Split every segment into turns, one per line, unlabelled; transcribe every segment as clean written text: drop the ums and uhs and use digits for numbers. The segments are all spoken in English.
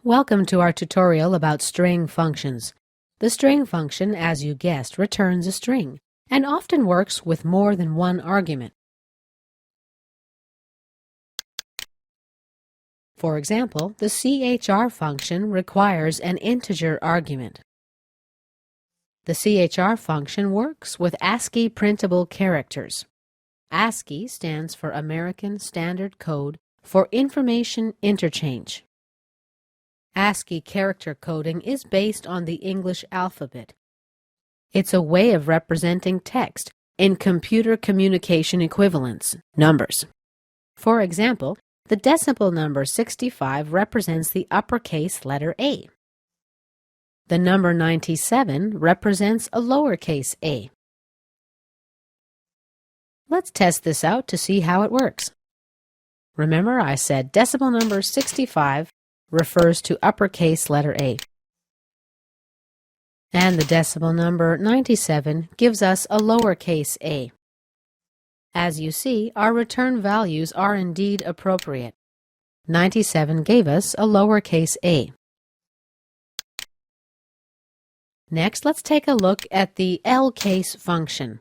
Welcome to our tutorial about string functions. The string function, as you guessed, returns a string and often works with more than one argument. For example, the chr function requires an integer argument. The chr function works with ASCII printable characters. ASCII stands for American Standard Code for Information Interchange. ASCII character coding is based on the English alphabet. It's a way of representing text in computer communication equivalents, numbers. For example, the decimal number 65 represents the uppercase letter A. The number 97 represents a lowercase a. Let's test this out to see how it works. Remember, I said decimal number 65 refers to uppercase letter A. And the decimal number 97 gives us a lowercase a. As you see, our return values are indeed appropriate. 97 gave us a lowercase a. Next, let's take a look at the lcase function.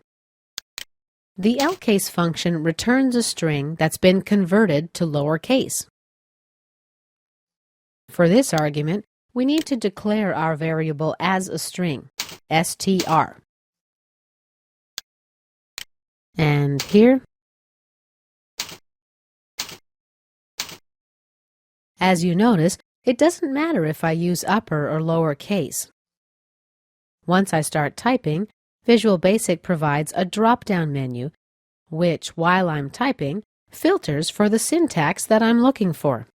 The lcase function returns a string that's been converted to lowercase. For this argument, we need to declare our variable as a string, str. And here, as you notice, it doesn't matter if I use upper or lower case. Once I start typing, Visual Basic provides a drop-down menu, which, while I'm typing, filters for the syntax that I'm looking for.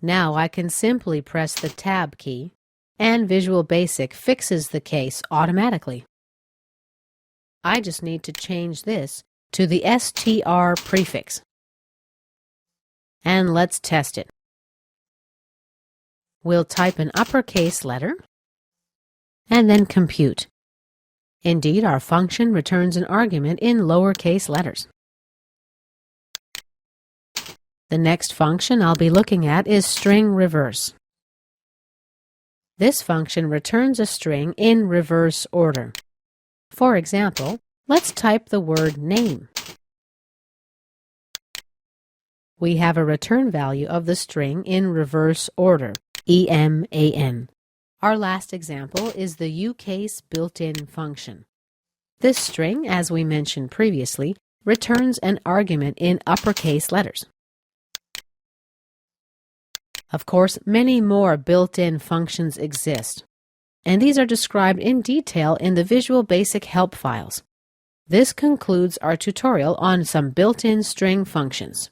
Now I can simply press the Tab key, and Visual Basic fixes the case automatically. I just need to change this to the str prefix. And let's test it. We'll type an uppercase letter, and then compute. Indeed, our function returns an argument in lowercase letters. The next function I'll be looking at is string reverse. This function returns a string in reverse order. For example, let's type the word name. We have a return value of the string in reverse order, EMAN. Our last example is the ucase built-in function. This string, as we mentioned previously, returns an argument in uppercase letters. Of course, many more built-in functions exist, and these are described in detail in the Visual Basic help files. This concludes our tutorial on some built-in string functions.